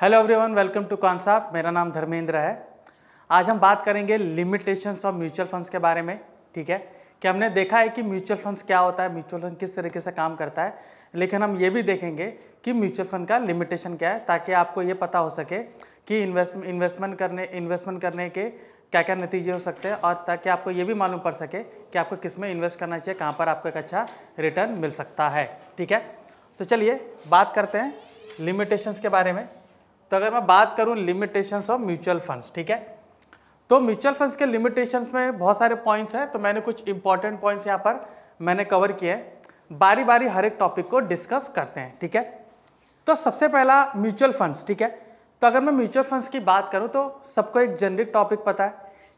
Hello everyone, welcome to concept. मेरा नाम धर्मेंद्र है। आज हम बात करेंगे लिमिटेशंस ऑफ म्यूचुअल फंड्स के बारे में। ठीक है कि हमने देखा है कि म्यूचुअल फंड्स क्या होता है, म्यूचुअल फंड किस तरीके से काम करता है, लेकिन हम ये भी देखेंगे कि म्यूचुअल फंड का लिमिटेशन क्या है, ताकि आपको ये पता हो सके कि इन्वेस्टमेंट करने के क्या क्या नतीजे हो सकते हैं, और ताकि आपको ये भी मालूम पड़ सके कि आपको किस में इन्वेस्ट करना चाहिए, कहाँ पर आपको एक अच्छा रिटर्न मिल सकता है। ठीक है, तो चलिए बात करते हैं लिमिटेशंस के बारे में। तो अगर मैं बात करूं लिमिटेशंस ऑफ म्यूचुअल फंड्स, ठीक है, तो म्यूचुअल फंड्स के लिमिटेशंस में बहुत सारे पॉइंट्स हैं, तो मैंने कुछ इंपॉर्टेंट पॉइंट्स यहाँ पर मैंने कवर किए हैं। बारी बारी हर एक टॉपिक को डिस्कस करते हैं। ठीक है, तो सबसे पहला म्यूचुअल फंड्स। ठीक है, तो अगर मैं म्यूचुअल फंड्स की बात करूँ तो सबको एक जेनरिक टॉपिक पता है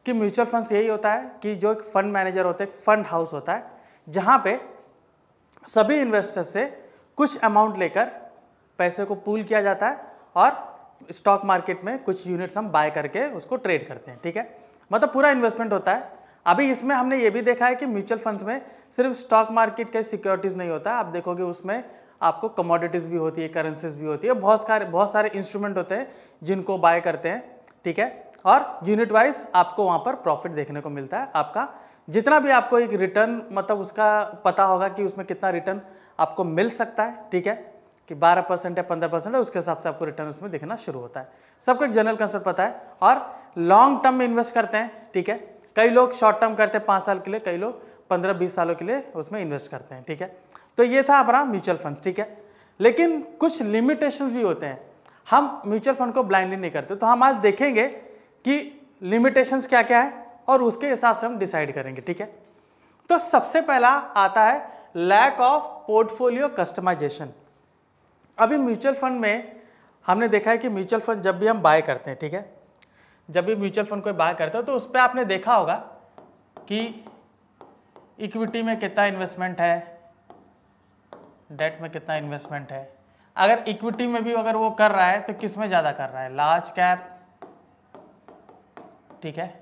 कि म्यूचुअल फंड्स यही होता है कि जो एक फंड मैनेजर होता है, एक फंड हाउस होता है, जहाँ पे सभी इन्वेस्टर्स से कुछ अमाउंट लेकर पैसे को पूल किया जाता है और स्टॉक मार्केट में कुछ यूनिट्स हम बाय करके उसको ट्रेड करते हैं। ठीक है, मतलब पूरा इन्वेस्टमेंट होता है। अभी इसमें हमने ये भी देखा है कि म्यूचुअल फंड्स में सिर्फ स्टॉक मार्केट के सिक्योरिटीज़ नहीं होता है, आप देखोगे उसमें आपको कमोडिटीज़ भी होती है, करेंसीज भी होती है, बहुत सारे इंस्ट्रूमेंट होते हैं जिनको बाय करते हैं। ठीक है, और यूनिट वाइज आपको वहाँ पर प्रॉफिट देखने को मिलता है। आपका जितना भी आपको एक रिटर्न, मतलब उसका पता होगा कि उसमें कितना रिटर्न आपको मिल सकता है। ठीक है, कि 12% है, 15% है, उसके हिसाब से आपको रिटर्न उसमें दिखना शुरू होता है। सबको एक जनरल कंसेप्ट पता है, और लॉन्ग टर्म में इन्वेस्ट करते हैं। ठीक है, कई लोग शॉर्ट टर्म करते हैं 5 साल के लिए, कई लोग 15-20 सालों के लिए उसमें इन्वेस्ट करते हैं। ठीक है, तो ये था हमारा म्यूचुअल फंड्स। ठीक है, लेकिन कुछ लिमिटेशंस भी होते हैं, हम म्यूचुअल फंड को ब्लाइंडली नहीं करते। तो हम आज देखेंगे कि लिमिटेशंस क्या क्या है और उसके हिसाब से हम डिसाइड करेंगे। ठीक है, तो सबसे पहला आता है लैक ऑफ पोर्टफोलियो कस्टमाइजेशन। अभी म्यूचुअल फंड में हमने देखा है कि म्यूचुअल फंड जब भी हम बाय करते हैं, ठीक है, जब भी म्यूचुअल फंड को बाय करते हो तो उस पर आपने देखा होगा कि इक्विटी में कितना इन्वेस्टमेंट है, डेट में कितना इन्वेस्टमेंट है। अगर इक्विटी में भी अगर वो कर रहा है तो किस में ज़्यादा कर रहा है, लार्ज कैप, ठीक है,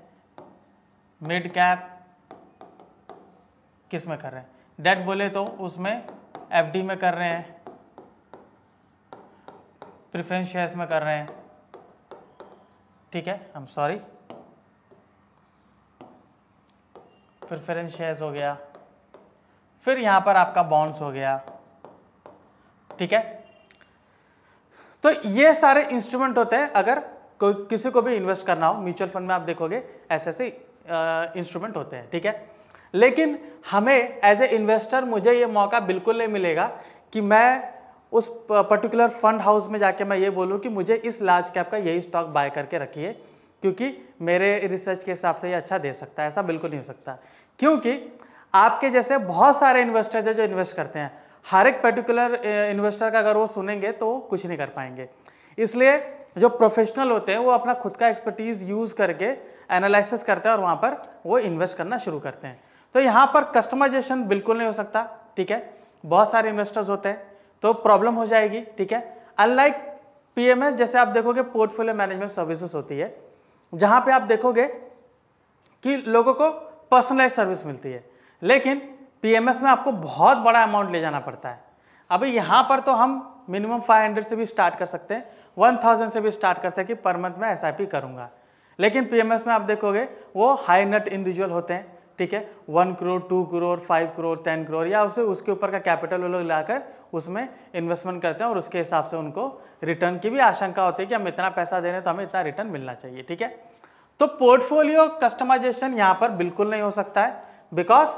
मिड कैप, किस में कर रहे हैं। डेट बोले तो उसमें एफडी में कर रहे हैं, प्रेफरेंस शेयर्स में कर रहे हैं। ठीक है, I am sorry, preference shares हो गया, फिर यहाँ पर आपका बॉन्ड्स हो गया। ठीक है, तो ये सारे इंस्ट्रूमेंट होते हैं। अगर कोई किसी को भी इन्वेस्ट करना हो म्यूचुअल फंड में, आप देखोगे ऐसे ऐसे इंस्ट्रूमेंट होते हैं। ठीक है, लेकिन हमें एज ए इन्वेस्टर मुझे ये मौका बिल्कुल नहीं मिलेगा कि मैं उस पर्टिकुलर फंड हाउस में जाके मैं ये बोलूँ कि मुझे इस लार्ज कैप का यही स्टॉक बाय करके रखिए, क्योंकि मेरे रिसर्च के हिसाब से ये अच्छा दे सकता है। ऐसा बिल्कुल नहीं हो सकता, क्योंकि आपके जैसे बहुत सारे इन्वेस्टर हैं जो इन्वेस्ट करते हैं। हर एक पर्टिकुलर इन्वेस्टर का अगर वो सुनेंगे तो कुछ नहीं कर पाएंगे। इसलिए जो प्रोफेशनल होते हैं वो अपना खुद का एक्सपर्टीज़ यूज़ करके एनालिसिस करते हैं और वहाँ पर वो इन्वेस्ट करना शुरू करते हैं। तो यहाँ पर कस्टमाइजेशन बिल्कुल नहीं हो सकता। ठीक है, बहुत सारे इन्वेस्टर्स होते हैं तो प्रॉब्लम हो जाएगी। ठीक है, अनलाइक पीएमएस जैसे आप देखोगे पोर्टफोलियो मैनेजमेंट सर्विसेज होती है, जहाँ पे आप देखोगे कि लोगों को पर्सनलाइज सर्विस मिलती है, लेकिन पीएमएस में आपको बहुत बड़ा अमाउंट ले जाना पड़ता है। अभी यहाँ पर तो हम मिनिमम 500 से भी स्टार्ट कर सकते हैं, 1000 से भी स्टार्ट कर सकते हैं कि पर मंथ में एसआईपी करूँगा, लेकिन पीएमएस में आप देखोगे वो हाई नेट इंडिविजुअल होते हैं। ठीक है, 1 करोड़, 2 करोड़, 5 करोड़, 10 करोड़ या उसके ऊपर का कैपिटल वो लोग लाकर उसमें इन्वेस्टमेंट करते हैं, और उसके हिसाब से उनको रिटर्न की भी आशंका होती है कि हम इतना पैसा दे रहे हैं तो हमें इतना रिटर्न मिलना चाहिए। ठीक है, तो पोर्टफोलियो कस्टमाइजेशन यहाँ पर बिल्कुल नहीं हो सकता है, बिकॉज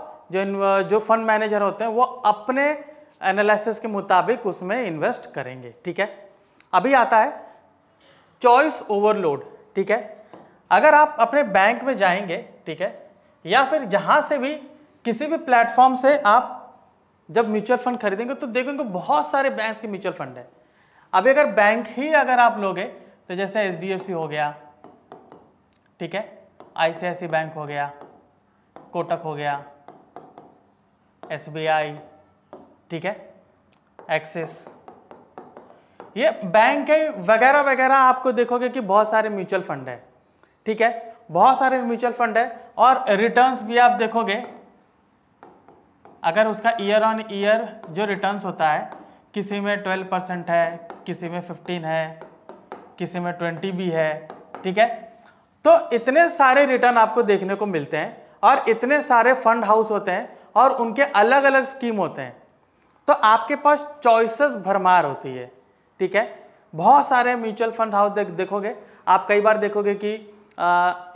जो फंड मैनेजर होते हैं वो अपने एनालिसिस के मुताबिक उसमें इन्वेस्ट करेंगे। ठीक है, अभी आता है चॉइस ओवरलोड। ठीक है, अगर आप अपने बैंक में जाएंगे, ठीक है, या फिर जहाँ से भी किसी भी प्लेटफॉर्म से आप जब म्यूचुअल फंड खरीदेंगे तो देखेंगे बहुत सारे बैंक्स के म्यूचुअल फंड है। अभी अगर बैंक ही अगर आप लोगे तो जैसे एचडीएफसी हो गया, ठीक है, आईसीआईसी बैंक हो गया, कोटक हो गया, एसबीआई, ठीक है, एक्सिस, ये बैंक है वगैरह वगैरह, आपको देखोगे कि बहुत सारे म्यूचुअल फंड है। ठीक है, बहुत सारे म्यूचुअल फंड है, और रिटर्न्स भी आप देखोगे अगर उसका ईयर ऑन ईयर जो रिटर्न्स होता है, किसी में 12% है, किसी में 15 है, किसी में 20 भी है, ठीक है। तो इतने सारे रिटर्न आपको देखने को मिलते हैं और इतने सारे फंड हाउस होते हैं और उनके अलग अलग स्कीम होते हैं, तो आपके पास चॉइसेस भरमार होती है, ठीक है। बहुत सारे म्यूचुअल फंड हाउस देखोगे आप, कई बार देखोगे कि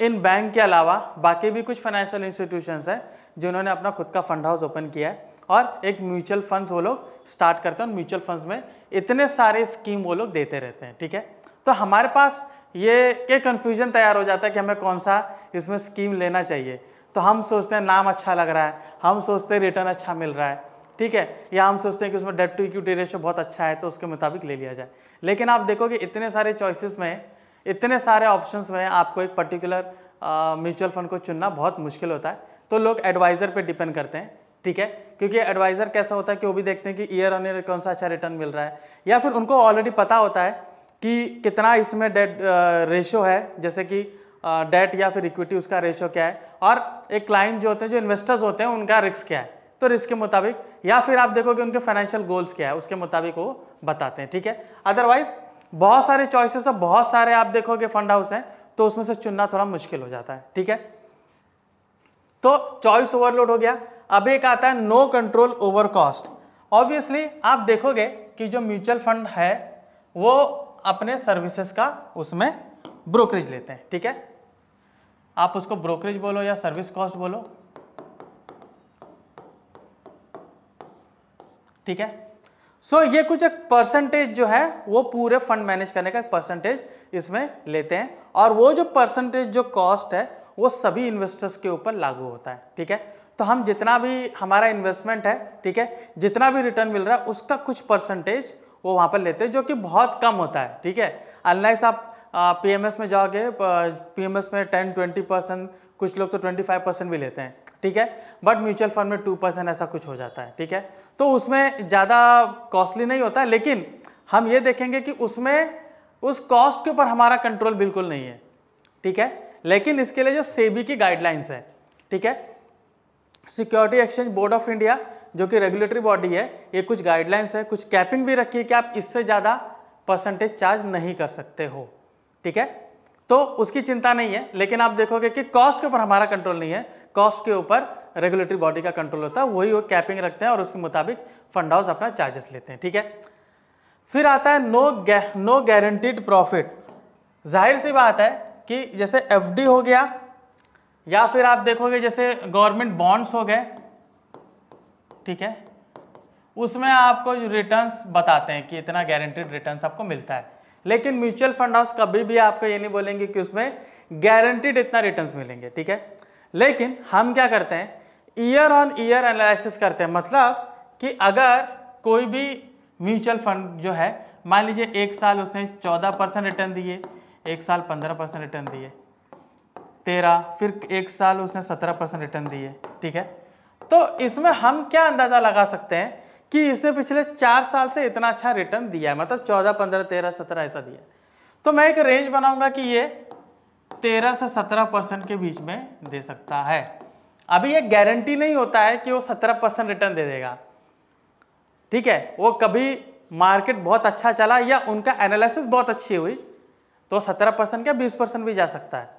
इन बैंक के अलावा बाकी भी कुछ फाइनेंशियल इंस्टीट्यूशंस हैं जिन्होंने अपना खुद का फंड हाउस ओपन किया है और एक म्यूचुअल फंड्स वो लोग स्टार्ट करते हैं। म्यूचुअल फंड्स में इतने सारे स्कीम वो लोग देते रहते हैं, ठीक है। तो हमारे पास ये के कन्फ्यूजन तैयार हो जाता है कि हमें कौन सा इसमें स्कीम लेना चाहिए। तो हम सोचते हैं नाम अच्छा लग रहा है, हम सोचते हैं रिटर्न अच्छा मिल रहा है, ठीक है, या हम सोचते हैं कि उसमें डेट टू इक्विटी रेशियो बहुत अच्छा है तो उसके मुताबिक ले लिया जाए। लेकिन आप देखोगे इतने सारे चॉइसेस में, इतने सारे ऑप्शंस में आपको एक पर्टिकुलर म्यूचुअल फंड को चुनना बहुत मुश्किल होता है। तो लोग एडवाइज़र पे डिपेंड करते हैं, ठीक है, क्योंकि एडवाइज़र कैसा होता है कि वो भी देखते हैं कि ईयर ऑन ईयर कौन सा अच्छा रिटर्न मिल रहा है, या फिर उनको ऑलरेडी पता होता है कि कितना इसमें डेट रेशो है, जैसे कि डेट या फिर इक्विटी उसका रेशो क्या है, और एक क्लाइंट जो होते हैं, जो इन्वेस्टर्स होते हैं, उनका रिस्क क्या है, तो रिस्क के मुताबिक, या फिर आप देखोगे उनके फाइनेंशियल गोल्स क्या है, उसके मुताबिक वो बताते हैं, ठीक है। अदरवाइज बहुत सारे चॉइसेस और बहुत सारे आप देखोगे फंड हाउस हैं तो उसमें से चुनना थोड़ा मुश्किल हो जाता है, ठीक है। तो चॉइस ओवरलोड हो गया। अब एक आता है no control over cost. Obviously आप देखोगे कि जो म्यूचुअल फंड है वो अपने सर्विसेज का उसमें ब्रोकरेज लेते हैं, ठीक है। आप उसको ब्रोकरेज बोलो या सर्विस कॉस्ट बोलो, ठीक है। सो ये कुछ एक परसेंटेज जो है वो पूरे फंड मैनेज करने का एक परसेंटेज इसमें लेते हैं, और वो जो परसेंटेज जो कॉस्ट है वो सभी इन्वेस्टर्स के ऊपर लागू होता है, ठीक है। तो हम जितना भी हमारा इन्वेस्टमेंट है, ठीक है, जितना भी रिटर्न मिल रहा है उसका कुछ परसेंटेज वो वहाँ पर लेते हैं, जो कि बहुत कम होता है, ठीक है। अनलाइस आप पीएमएस में जाओगे, पीएमएस में 10-20%, कुछ लोग तो 25% भी लेते हैं, ठीक है, बट म्यूचुअल फंड में 2% ऐसा कुछ हो जाता है, ठीक है। तो उसमें ज़्यादा कॉस्टली नहीं होता है, लेकिन हम ये देखेंगे कि उसमें उस कॉस्ट के ऊपर हमारा कंट्रोल बिल्कुल नहीं है, ठीक है। लेकिन इसके लिए जो सेबी की गाइडलाइंस है, ठीक है, security exchange board of India जो कि रेगुलेटरी बॉडी है, ये कुछ गाइडलाइंस है, कुछ कैपिंग भी रखी है कि आप इससे ज़्यादा परसेंटेज चार्ज नहीं कर सकते हो, ठीक है। तो उसकी चिंता नहीं है, लेकिन आप देखोगे कि कॉस्ट के ऊपर हमारा कंट्रोल नहीं है, कॉस्ट के ऊपर रेगुलेटरी बॉडी का कंट्रोल होता है, वही वो कैपिंग रखते हैं और उसके मुताबिक फंड हाउस अपना चार्जेस लेते हैं, ठीक है। फिर आता है नो गारंटीड प्रॉफिट। जाहिर सी बात है कि जैसे एफडी हो गया, या फिर आप देखोगे जैसे गवर्नमेंट बॉन्ड्स हो गए, ठीक है, उसमें आपको रिटर्न्स बताते हैं कि इतना गारंटीड रिटर्न्स आपको मिलता है। लेकिन म्यूचुअल फंड हाउस कभी भी आपको ये नहीं बोलेंगे कि उसमें गारंटीड इतना रिटर्न्स मिलेंगे, ठीक है। लेकिन हम क्या करते हैं, ईयर ऑन ईयर एनालिसिस करते हैं। मतलब कि अगर कोई भी म्यूचुअल फंड जो है, मान लीजिए एक साल उसने 14% रिटर्न दिए, एक साल 15% रिटर्न दिए, 13, फिर एक साल उसने 17% रिटर्न दिए, ठीक है। तो इसमें हम क्या अंदाज़ा लगा सकते हैं कि इसने पिछले 4 साल से इतना अच्छा रिटर्न दिया है, मतलब 14, 15, 13, 17 ऐसा दिया। तो मैं एक रेंज बनाऊंगा कि ये 13 से 17% के बीच में दे सकता है। अभी ये गारंटी नहीं होता है कि वो 17% रिटर्न दे देगा, ठीक है। वो कभी मार्केट बहुत अच्छा चला या उनका एनालिसिस बहुत अच्छी हुई तो 17% क्या 20% भी जा सकता है,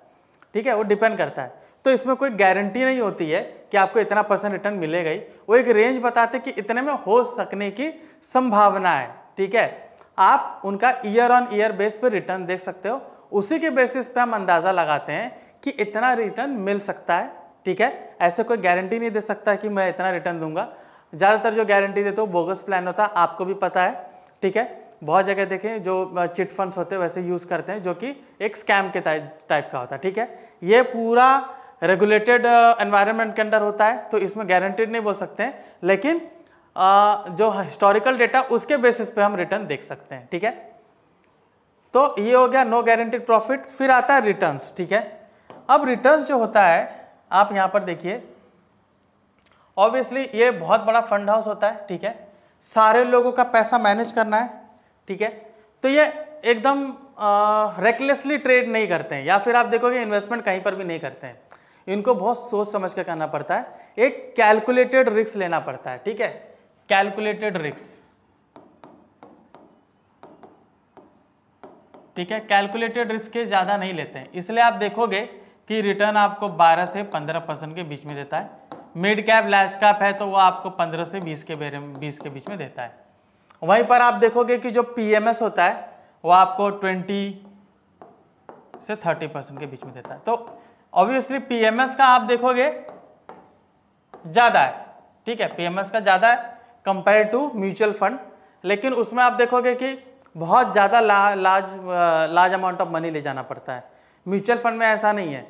ठीक है, वो डिपेंड करता है। तो इसमें कोई गारंटी नहीं होती है कि आपको इतना % रिटर्न मिलेगा ही, वो एक रेंज बताते कि इतने में हो सकने की संभावना है, ठीक है। आप उनका ईयर ऑन ईयर बेस पे रिटर्न देख सकते हो, उसी के बेसिस पे हम अंदाज़ा लगाते हैं कि इतना रिटर्न मिल सकता है, ठीक है। ऐसे कोई गारंटी नहीं दे सकता कि मैं इतना रिटर्न दूंगा। ज़्यादातर जो गारंटी देते हो बोगस प्लान होता है, आपको भी पता है, ठीक है। बहुत जगह देखें जो चिट फंड्स होते हैं वैसे यूज़ करते हैं, जो कि एक स्कैम के टाइप का होता है, ठीक है। ये पूरा रेगुलेटेड एनवायरनमेंट के अंडर होता है, तो इसमें गारंटीड नहीं बोल सकते हैं, लेकिन जो हिस्टोरिकल डेटा उसके बेसिस पे हम रिटर्न देख सकते हैं, ठीक है। तो ये हो गया नो गारंटीड प्रॉफिट। फिर आता है रिटर्न्स, ठीक है। अब रिटर्न्स जो होता है, आप यहाँ पर देखिए, ऑब्वियसली ये बहुत बड़ा फंड हाउस होता है, ठीक है, सारे लोगों का पैसा मैनेज करना है, ठीक है। तो ये एकदम रेकलेसली ट्रेड नहीं करते हैं, या फिर आप देखोगे इन्वेस्टमेंट कहीं पर भी नहीं करते हैं, इनको बहुत सोच समझ कर करना पड़ता है, एक कैलकुलेटेड रिस्क लेना पड़ता है, ठीक है, कैलकुलेटेड रिस्क। ठीक है, कैलकुलेटेड रिस्क के ज़्यादा नहीं लेते हैं, इसलिए आप देखोगे कि रिटर्न आपको 12 से 15% के बीच में देता है। मिड कैप लार्ज कैप है तो वो आपको 15 से 20 के बीच में देता है। वहीं पर आप देखोगे कि जो पीएमएस होता है वो आपको 20 से 30% के बीच में देता है। तो ऑब्वियसली पीएमएस का आप देखोगे ज़्यादा है, ठीक है, पीएमएस का ज़्यादा है कंपेयर टू म्यूचुअल फंड, लेकिन उसमें आप देखोगे कि बहुत ज़्यादा लार्ज अमाउंट ऑफ मनी ले जाना पड़ता है। म्यूचुअल फंड में ऐसा नहीं है,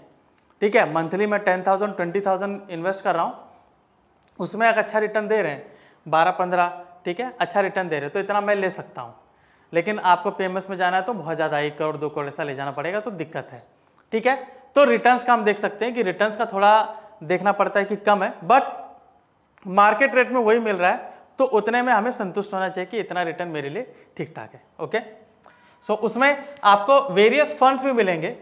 ठीक है, मंथली मैं 10,000 20,000 इन्वेस्ट कर रहा हूँ, उसमें एक अच्छा रिटर्न दे रहे हैं 12-15, ठीक है, अच्छा रिटर्न दे रहे हैं तो इतना मैं ले सकता हूँ। लेकिन आपको पीएमएस में जाना है तो बहुत ज़्यादा 1 करोड़ 2 करोड़ ऐसा ले जाना पड़ेगा, तो दिक्कत है, ठीक है। तो रिटर्न्स का हम देख सकते हैं कि रिटर्न्स का थोड़ा देखना पड़ता है कि कम है, बट मार्केट रेट में वही मिल रहा है तो उतने में हमें संतुष्ट होना चाहिए कि इतना रिटर्न मेरे लिए ठीक ठाक है। ओके, सो उसमें आपको वेरियस फंड्स भी मिलेंगे,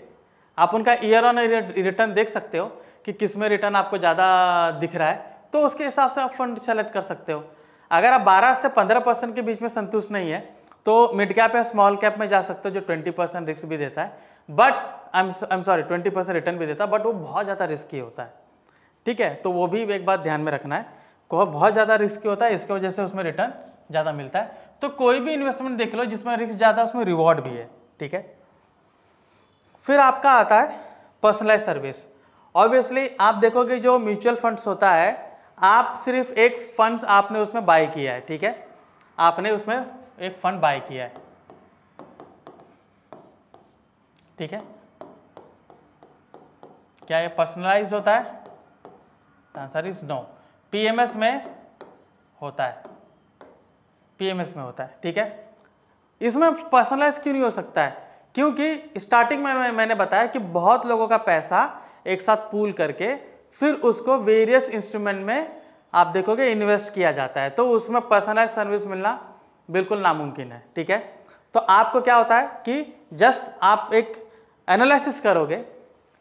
आप उनका ईयर ऑन ईयर रिटर्न देख सकते हो कि किस में रिटर्न आपको ज़्यादा दिख रहा है, तो उसके हिसाब से आप फंड सेलेक्ट कर सकते हो। अगर आप 12 से 15% के बीच में संतुष्ट नहीं है तो मिड कैप या स्मॉल कैप में जा सकते हो जो 20% रिस्क भी देता है, but I am sorry 20% return भी देता है, बट वो बहुत ज़्यादा रिस्की होता है, ठीक है। तो वो भी एक बात ध्यान में रखना है, बहुत ज़्यादा रिस्की होता है, इसकी वजह से उसमें रिटर्न ज़्यादा मिलता है। तो कोई भी इन्वेस्टमेंट देख लो जिसमें रिस्क ज़्यादा उसमें रिवॉर्ड भी है, ठीक है। फिर आपका आता है पर्सनलाइज सर्विस। ऑब्वियसली आप देखोगे जो म्यूचुअल फंड्स होता है, आप सिर्फ एक फंड्स आपने उसमें बाय किया है, ठीक है, आपने उसमें एक फंड बाय किया है, ठीक है, क्या ये पर्सनलाइज होता है? Answer is no. पीएमएस में होता है, पीएमएस में होता है, ठीक है। इसमें पर्सनलाइज क्यों नहीं हो सकता है? क्योंकि स्टार्टिंग में मैंने बताया कि बहुत लोगों का पैसा एक साथ पूल करके फिर उसको वेरियस इंस्ट्रूमेंट में आप देखोगे इन्वेस्ट किया जाता है, तो उसमें पर्सनलाइज सर्विस मिलना बिल्कुल नामुमकिन है, ठीक है। तो आपको क्या होता है कि जस्ट आप एक एनालिसिस करोगे,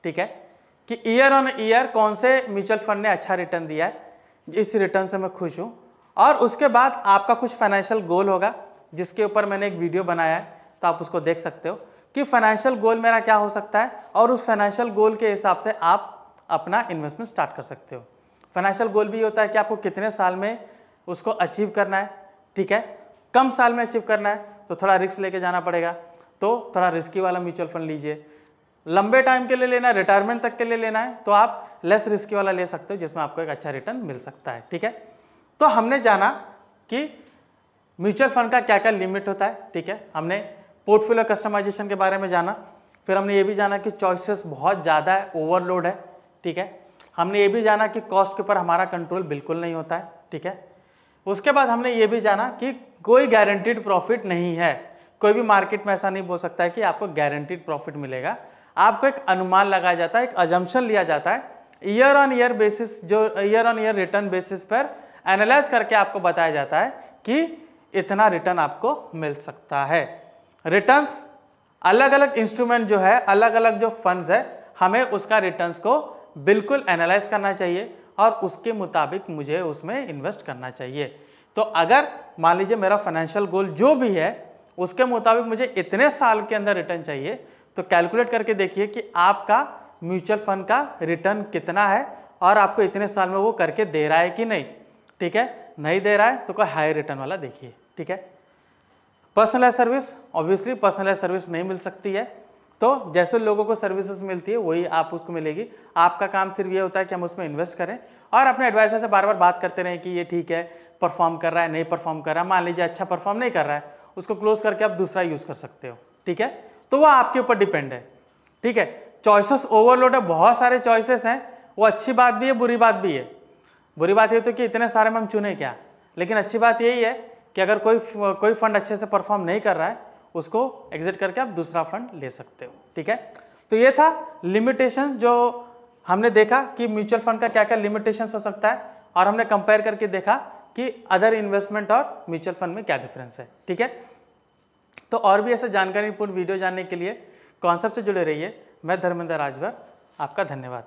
ठीक है, कि ईयर ऑन ईयर कौन से म्यूचुअल फंड ने अच्छा रिटर्न दिया है, इस रिटर्न से मैं खुश हूँ, और उसके बाद आपका कुछ फाइनेंशियल गोल होगा जिसके ऊपर मैंने एक वीडियो बनाया है, तो आप उसको देख सकते हो कि फाइनेंशियल गोल मेरा क्या हो सकता है, और उस फाइनेंशियल गोल के हिसाब से आप अपना इन्वेस्टमेंट स्टार्ट कर सकते हो। फाइनेंशियल गोल भी होता है कि आपको कितने साल में उसको अचीव करना है, ठीक है, कम साल में अचीव करना है तो थोड़ा रिस्क लेके जाना पड़ेगा, तो थोड़ा रिस्की वाला म्यूचुअल फंड लीजिए। लंबे टाइम के लिए लेना है, रिटायरमेंट तक के लिए लेना है, तो आप लेस रिस्की वाला ले सकते हो जिसमें आपको एक अच्छा रिटर्न मिल सकता है, ठीक है। तो हमने जाना कि म्यूचुअल फंड का क्या क्या लिमिट होता है, ठीक है, हमने पोर्टफोलियो कस्टमाइजेशन के बारे में जाना, फिर हमने ये भी जाना कि चॉइसेस बहुत ज़्यादा है, ओवरलोड है, ठीक है, हमने ये भी जाना कि कॉस्ट के ऊपर हमारा कंट्रोल बिल्कुल नहीं होता है, ठीक है। उसके बाद हमने ये भी जाना कि कोई गारंटीड प्रॉफिट नहीं है, कोई भी मार्केट में ऐसा नहीं बोल सकता है कि आपको गारंटीड प्रॉफिट मिलेगा, आपको एक अनुमान लगाया जाता है, एक अजम्पशन लिया जाता है, ईयर ऑन ईयर बेसिस, जो year on year return basis पर एनालाइज करके आपको बताया जाता है कि इतना रिटर्न आपको मिल सकता है। रिटर्न्स अलग अलग इंस्ट्रूमेंट जो है, अलग अलग जो फंड्स है, हमें उसका रिटर्न्स को बिल्कुल एनालाइज करना चाहिए और उसके मुताबिक मुझे उसमें इन्वेस्ट करना चाहिए। तो अगर मान लीजिए मेरा फाइनेंशियल गोल जो भी है उसके मुताबिक मुझे इतने साल के अंदर रिटर्न चाहिए, तो कैलकुलेट करके देखिए कि आपका म्यूचुअल फंड का रिटर्न कितना है और आपको इतने साल में वो करके दे रहा है कि नहीं, ठीक है। नहीं दे रहा है तो कोई हाई रिटर्न वाला देखिए, ठीक है। Personalize service, obviously personalize service नहीं मिल सकती है, तो जैसे लोगों को सर्विसेज मिलती है वही आप उसको मिलेगी। आपका काम सिर्फ ये होता है कि हम उसमें इन्वेस्ट करें और अपने एडवाइजर से बार बार बात करते रहें कि ये ठीक है, परफॉर्म कर रहा है, नहीं परफॉर्म कर रहा है। मान लीजिए अच्छा परफॉर्म नहीं कर रहा है, उसको क्लोज करके आप दूसरा यूज़ कर सकते हो, ठीक है। तो वो आपके ऊपर डिपेंड है, ठीक है। चॉइसेस ओवरलोड है, बहुत सारे चॉइसेस हैं, वो अच्छी बात भी है, बुरी बात भी है। बुरी बात ये तो कि इतने सारे में हम चुने क्या, लेकिन अच्छी बात यही है कि अगर कोई फंड अच्छे से परफॉर्म नहीं कर रहा है, उसको एग्जिट करके आप दूसरा फंड ले सकते हो, ठीक है। तो ये था लिमिटेशन, जो हमने देखा कि म्यूचुअल फंड का क्या क्या लिमिटेशन हो सकता है, और हमने कंपेयर करके देखा कि अदर इन्वेस्टमेंट और म्यूचुअल फंड में क्या डिफरेंस है, ठीक है। तो और भी ऐसे जानकारीपूर्ण वीडियो जानने के लिए कॉन्सेप्ट से जुड़े रहिए। मैं धर्मेंद्र राजभर, आपका धन्यवाद।